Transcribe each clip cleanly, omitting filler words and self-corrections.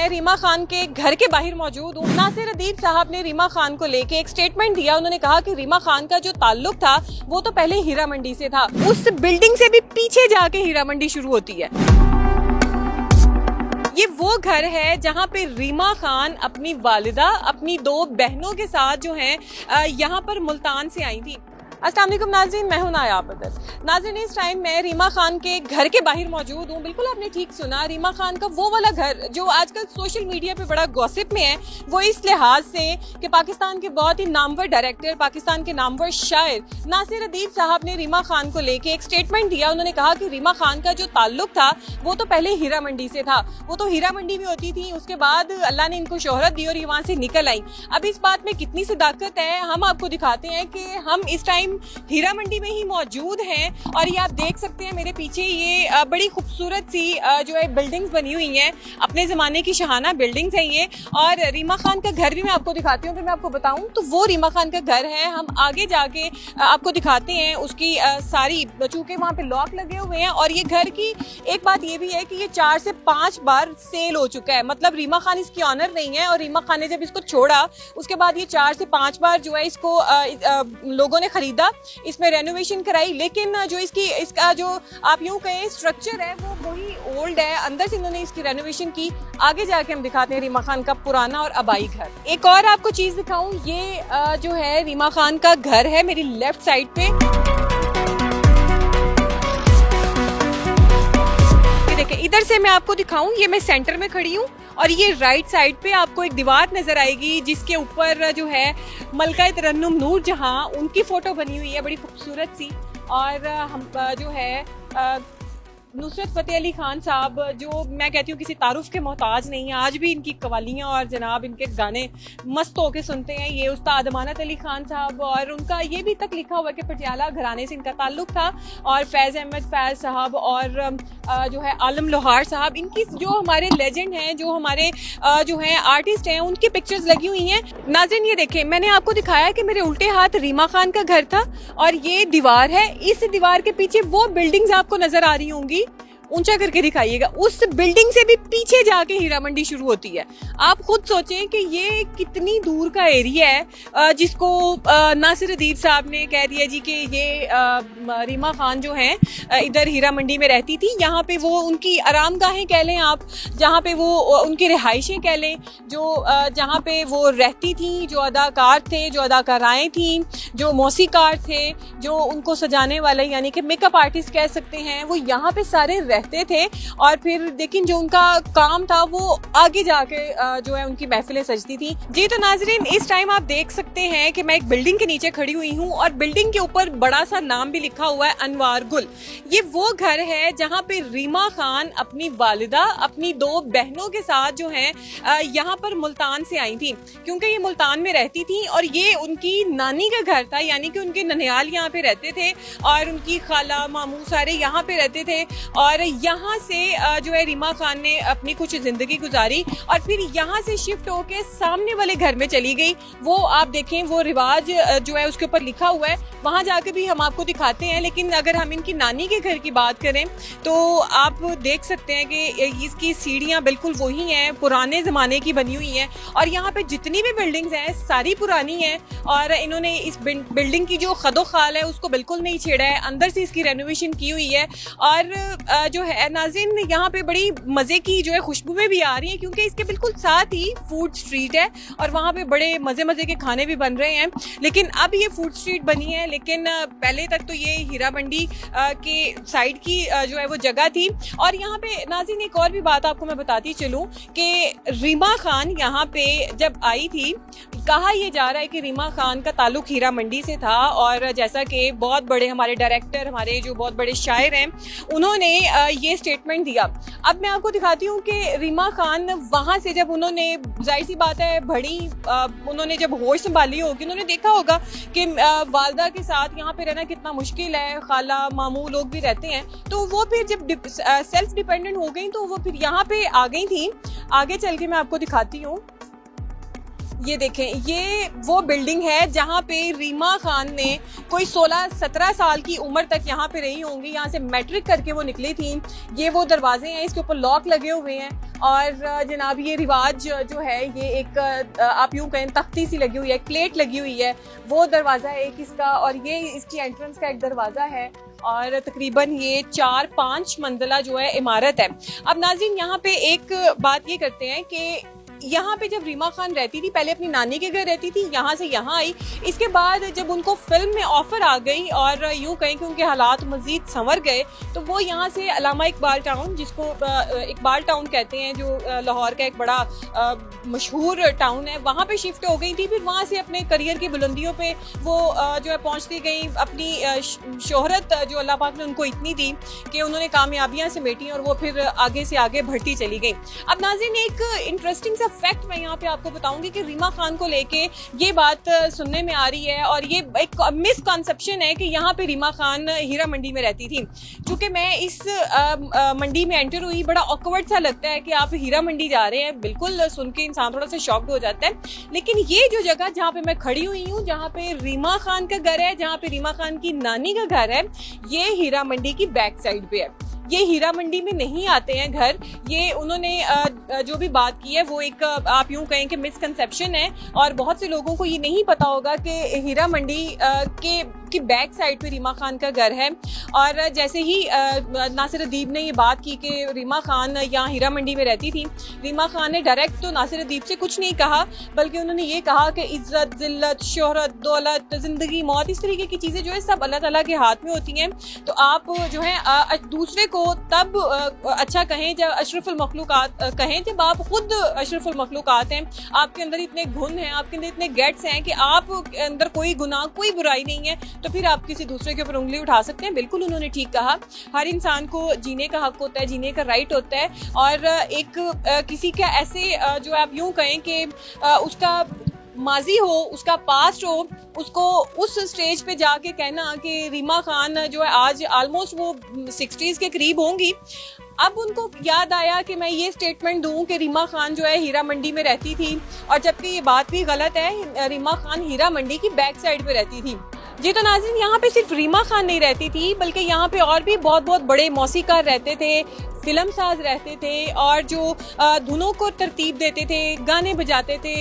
मैं रीमा खान के घर के बाहर मौजूद हूँ। नासिर अदीब साहब ने रीमा खान को लेके एक स्टेटमेंट दिया। उन्होंने कहा कि रीमा खान का जो ताल्लुक था वो तो पहले हीरा मंडी से था, उस बिल्डिंग से भी पीछे जाके हीरा मंडी शुरू होती है। ये वो घर है जहाँ पे रीमा खान अपनी वालिदा अपनी दो बहनों के साथ जो है यहाँ पर मुल्तान से आई थी। अस्सलाम वालेकुम नाज़रीन, मैं हूं नायाब बदर। नाज़रीन, इस टाइम मैं रीमा खान के घर के बाहर मौजूद हूं। बिल्कुल आपने ठीक सुना, रीमा खान का वो वाला घर जो आजकल सोशल मीडिया पे बड़ा गॉसिप में है। वो इस लिहाज से कि पाकिस्तान के बहुत ही नामवर डायरेक्टर, पाकिस्तान के नामवर शायर नासिर अदीब साहब ने रीमा खान को लेके एक स्टेटमेंट दिया। उन्होंने कहा कि रीमा खान का जो ताल्लुक था वो तो पहले हीरा मंडी से था, वो तो हीरा मंडी में होती थी, उसके बाद अल्लाह ने इनको शोहरत दी और ये वहाँ से निकल आई। अब इस बात में कितनी सदाकत है हम आपको दिखाते हैं कि हम इस टाइम हीरा मंडी में ही मौजूद हैं। और ये आप देख सकते हैं मेरे पीछे ये बड़ी खूबसूरत सी जो है बिल्डिंग्स बनी हुई हैं, अपने ज़माने की शहाना बिल्डिंग्स हैं ये। और रीमा खान का घर भी मैं आपको दिखाती हूँ। फिर मैं आपको बताऊँ तो वो रीमा खान का घर है। हम आगे जाके आपको दिखाते हैं उसकी सारी, चूँकि वहाँ पे लॉक लगे हुए हैं। और ये घर की एक बात ये भी है कि ये 4 से 5 बार सेल हो चुका है, मतलब रीमा खान इसकी ऑनर नहीं है। और रीमा खान ने जब इसको छोड़ा उसके बाद ये 4 से 5 बार जो है इसको लोगों ने खरीदा, इसमें रेनोवेशन कराई। लेकिन जो इसका जो आप यूं कहें स्ट्रक्चर है वो वही ओल्ड है, अंदर से इन्होंने इसकी रेनोवेशन की। आगे जाके हम दिखाते हैं रीमा खान का पुराना और आबाई घर। एक और आपको चीज दिखाऊं, ये जो है रीमा खान का घर है मेरी लेफ्ट साइड पे। देखिए इधर से मैं आपको दिखाऊं, ये मैं सेंटर में खड़ी हूँ और ये राइट साइड पे आपको एक दीवार नजर आएगी जिसके ऊपर जो है मलका तरन्नुम नूर जहां उनकी फोटो बनी हुई है, बड़ी खूबसूरत सी। और हम जो है नुसरत फतेह अली खान साहब, जो मैं कहती हूँ किसी तारुफ के मोहताज नहीं है। आज भी इनकी कवालियाँ और जनाब इनके गाने मस्त होके सुनते हैं। ये उस्ताद अमानत अली खान साहब, और उनका ये भी तक लिखा हुआ है कि पटियाला घराने से इनका ताल्लुक था। और फैज़ अहमद फैज़ साहब और जो है आलम लोहार साहब, इनकी जो हमारे लेजेंड हैं, जो हमारे जो हैं आर्टिस्ट हैं, उनकी पिक्चर्स लगी हुई हैं। नाज़रीन ये देखें, मैंने आपको दिखाया कि मेरे उल्टे हाथ रीमा खान का घर था और ये दीवार है। इस दीवार के पीछे वो बिल्डिंग्स आपको नजर आ रही होंगी, ऊंचा करके दिखाइएगा, उस बिल्डिंग से भी पीछे जाके हीरा मंडी शुरू होती है। आप खुद सोचें कि ये कितनी दूर का एरिया है जिसको नासिर अदीब साहब ने कह दिया जी कि ये रीमा खान जो है इधर हीरा मंडी में रहती थी। यहाँ पे वो उनकी आरामगाहें कह लें आप, जहाँ पे वो उनकी रिहाइशें कह लें, जो जहाँ पे वो रहती थी, जो अदाकार थे, जो अदाकाराएँ थीं, जो मौसीकार थे, जो उनको सजाने वाले यानी कि मेकअप आर्टिस्ट कह सकते हैं, वो यहाँ पे सारे रहते थे। और फिर लेकिन जो उनका काम था वो आगे जाके जो है उनकी महफिलें सजती थी। जी तो नाजरीन, इस टाइम आप देख सकते हैं कि मैं एक बिल्डिंग के नीचे खड़ी हुई हूँ और बिल्डिंग के ऊपर बड़ा सा नाम भी लिखा हुआ है अनवार गुल। ये वो घर है जहाँ पे रीमा खान अपनी वालिदा अपनी दो बहनों के साथ जो है यहाँ पर मुल्तान से आई थी, क्योंकि ये मुल्तान में रहती थी और ये उनकी नानी का घर था, यानी कि उनके ननिहाल यहाँ पे रहते थे और उनकी खाला मामू सारे यहाँ पे रहते थे। और यहाँ से जो है रीमा खान ने अपनी कुछ जिंदगी गुजारी और फिर यहाँ से शिफ्ट होके सामने वाले घर में चली गई। वो आप देखें, वो रिवाज जो है उसके ऊपर लिखा हुआ है, वहाँ जाके भी हम आपको दिखाते हैं। लेकिन अगर हम इनकी नानी के घर की बात करें तो आप देख सकते हैं कि इसकी सीढ़ियाँ बिल्कुल वही हैं, पुराने ज़माने की बनी हुई हैं। और यहाँ पे जितनी भी बिल्डिंग्स हैं सारी पुरानी हैं और इन्होंने इस बिल्डिंग की जो खदो खाल है उसको बिल्कुल नहीं छेड़ा है, अंदर से इसकी रेनोवेशन की हुई है। और जो है नाज़रीन, यहाँ पे बड़ी मज़े की जो है खुशबुएं भी आ रही हैं, क्योंकि इसके बिल्कुल साथ ही फूड स्ट्रीट है और वहाँ पे बड़े मज़े के खाने भी बन रहे हैं। लेकिन अब ये फूड स्ट्रीट बनी है, लेकिन पहले तक तो ये हीरा मंडी के साइड की जो है वो जगह थी। और यहाँ पे नाज़रीन एक और भी बात आपको मैं बताती चलूँ कि रीमा खान यहाँ पे जब आई थी, कहा यह जा रहा है कि रीमा खान का ताल्लुक हीरा मंडी से था। और जैसा कि बहुत बड़े हमारे डायरेक्टर, हमारे जो बहुत बड़े शायर हैं, उन्होंने ये स्टेटमेंट दिया। अब मैं आपको दिखाती हूँ कि रीमा खान वहाँ से जब उन्होंने, जाहिर सी बात है बड़ी उन्होंने जब होश संभाली होगी, उन्होंने देखा होगा कि वालदा के साथ यहाँ पे रहना कितना मुश्किल है, खाला मामू लोग भी रहते हैं। तो वो फिर जब सेल्फ डिपेंडेंट हो गई तो वो फिर यहाँ पे आ गई थी। आगे चल के मैं आपको दिखाती हूँ। ये देखें, ये वो बिल्डिंग है जहाँ पे रीमा खान ने कोई 16-17 साल की उम्र तक यहाँ पे रही होंगी। यहाँ से मैट्रिक करके वो निकली थी। ये वो दरवाजे हैं, इसके ऊपर लॉक लगे हुए हैं। और जनाब ये रिवाज जो है, ये एक आप यूं कहें तख्ती सी लगी हुई है, प्लेट लगी हुई है, वो दरवाज़ा है एक इसका। और ये इसकी एंट्रेंस का एक दरवाज़ा है और तकरीबन ये 4-5 मंजिला जो है इमारत है। अब नाज़रीन यहाँ पे एक बात ये करते हैं कि यहाँ पे जब रीमा खान रहती थी, पहले अपनी नानी के घर रहती थी, यहाँ से यहाँ आई। इसके बाद जब उनको फिल्म में ऑफर आ गई और यूं कहें कि उनके हालात मजीद संवर गए, तो वो यहाँ से अल्लामा इकबाल टाउन, जिसको इकबाल टाउन कहते हैं, जो लाहौर का एक बड़ा मशहूर टाउन है, वहाँ पे शिफ्ट हो गई थी। फिर वहाँ से अपने करियर की बुलंदियों पे वो जो है पहुँचती गई। अपनी शोहरत जो अल्लाह पाक ने उनको इतनी दी कि उन्होंने कामयाबियाँ समेटी और वो फिर आगे से आगे बढ़ती चली गई। अब नाज़रीन एक इंटरेस्टिंग सा फैक्ट मैं यहाँ पे आपको बताऊंगी कि रीमा खान को लेके ये बात सुनने में आ रही है और ये एक मिसकंसेप्शन है कि यहाँ पे रीमा खान हीरा मंडी में रहती थी। क्योंकि मैं इस मंडी में एंटर हुई, बड़ा ऑकवर्ड सा लगता है कि आप हीरा मंडी जा रहे हैं। बिल्कुल सुन के इंसान थोड़ा सा शॉक्ड हो जाता है। लेकिन ये जो जगह जहाँ पे मैं खड़ी हुई हूँ, जहाँ पे रीमा खान का घर है, जहाँ पे रीमा खान की नानी का घर है, ये हीरा मंडी की बैक साइड पे है। ये हीरा मंडी में नहीं आते हैं घर। ये उन्होंने जो भी बात की है वो एक आप यूं कहें कि मिसकंसेप्शन है और बहुत से लोगों को ये नहीं पता होगा कि हीरा मंडी की बैक साइड पे रीमा खान का घर है। और जैसे ही नासिर अदीब ने ये बात की कि रीमा खान यहाँ हीरा मंडी में रहती थी, रीमा खान ने डायरेक्ट तो नासिर अदीब से कुछ नहीं कहा, बल्कि उन्होंने ये कहा कि इज्जत, जिल्लत, शोहरत, दौलत, जिंदगी, मौत, इस तरीके की चीज़ें जो है सब अल्लाह ताला के हाथ में होती हैं। तो आप जो है दूसरे को तब अच्छा कहें जब अशरफुल मखलूकात कहें, जब आप खुद अशरफुल मखलूकात हैं, आपके अंदर इतने गुण हैं, आपके अंदर इतने गेट्स हैं कि आपके अंदर कोई गुनाह, कोई बुराई नहीं है, तो फिर आप किसी दूसरे के ऊपर उंगली उठा सकते हैं। बिल्कुल उन्होंने ठीक कहा। हर इंसान को जीने का हक होता है, जीने का राइट होता है। और एक किसी का ऐसे जो आप यूं कहें कि उसका माजी हो, उसका पास्ट हो, उसको उस स्टेज पे जाके कहना कि रीमा खान जो है आज ऑलमोस्ट वो 60s के करीब होंगी। अब उनको याद आया कि मैं ये स्टेटमेंट दूं कि रीमा खान जो है हीरा मंडी में रहती थी, और जबकि ये बात भी गलत है। रीमा खान हीरा मंडी की बैक साइड पे रहती थी। जी तो नाज़रीन, यहाँ पे सिर्फ रीमा खान नहीं रहती थी, बल्कि यहाँ पे और भी बहुत बहुत बड़े मौसीकार रहते थे, फिल्म साज रहते थे, और जो धुनों को तरतीब देते थे, गाने बजाते थे,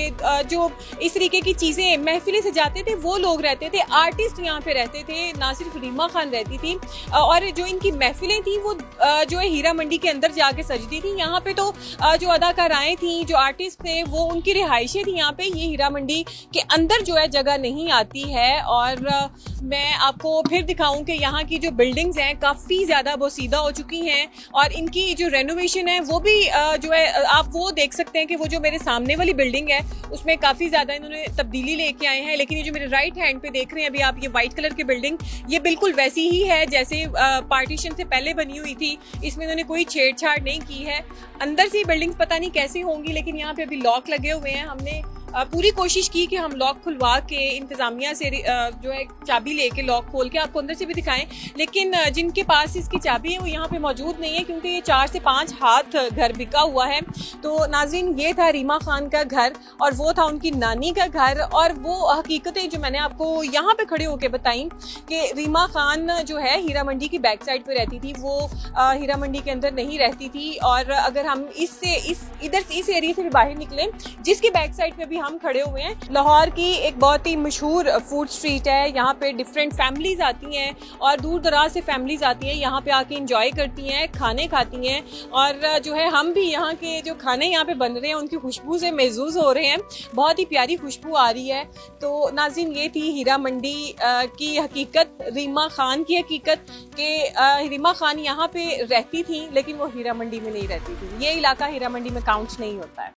जो इस तरीके की चीज़ें महफिलें सजाते थे, वो लोग रहते थे। आर्टिस्ट यहाँ पे रहते थे, ना सिर्फ रीमा खान रहती थी। और जो इनकी महफिलें थी वो जो है हीरा मंडी के अंदर जाके सजती थी। यहाँ पे तो जो अदाकाराएँ थी, जो आर्टिस्ट थे, वो उनकी रिहाइशें थी यहाँ पे। ये हीरा मंडी के अंदर जो है जगह नहीं आती है। और मैं आपको फिर दिखाऊं कि यहाँ की जो बिल्डिंग्स हैं काफ़ी ज़्यादा बोसीदा हो चुकी हैं, और इनकी जो रेनोवेशन है वो भी जो है आप वो देख सकते हैं कि वो जो मेरे सामने वाली बिल्डिंग है उसमें काफ़ी ज़्यादा इन्होंने तब्दीली लेके आए हैं। लेकिन ये जो मेरे राइट हैंड पे देख रहे हैं अभी आप, ये वाइट कलर की बिल्डिंग, ये बिल्कुल वैसी ही है जैसे पार्टीशन से पहले बनी हुई थी। इसमें इन्होंने कोई छेड़छाड़ नहीं की है। अंदर से बिल्डिंग्स पता नहीं कैसी होंगी, लेकिन यहाँ पे अभी लॉक लगे हुए हैं। हमने पूरी कोशिश की कि हम लॉक खुलवा के इंतजामिया से जो है चाबी लेके लॉक खोल के आपको अंदर से भी दिखाएं, लेकिन जिनके पास इसकी चाबी है वो यहाँ पे मौजूद नहीं है, क्योंकि ये 4 से 5 हाथ घर बिका हुआ है। तो नाज़रीन, ये था रीमा खान का घर और वो था उनकी नानी का घर। और वो हकीकतें जो मैंने आपको यहाँ पे खड़े होकर बताई कि रीमा खान जो है हीरा मंडी की बैक साइड पे रहती थी, वो हीरा मंडी के अंदर नहीं रहती थी। और अगर हम इस एरिया से भी बाहर निकले, जिसकी बैक साइड पे भी हम खड़े हुए हैं, लाहौर की एक बहुत ही मशहूर फूड स्ट्रीट है। यहाँ पे डिफरेंट फैमिलीज आती हैं और दूर दराज से फैमिलीज आती हैं, यहाँ पे आके एंजॉय करती हैं, खाने खाती हैं। और जो है हम भी यहाँ के जो खाने यहाँ पे बन रहे हैं उनकी खुशबू से महसूस हो रहे हैं, बहुत ही प्यारी खुशबू आ रही है। तो नाज़रीन, ये थी हीरा मंडी की हकीकत, रीमा खान की हकीकत कि रीमा खान यहाँ पे रहती थी लेकिन वो हीरा मंडी में नहीं रहती थी। ये इलाका हीरा मंडी में काउंट नहीं होता है।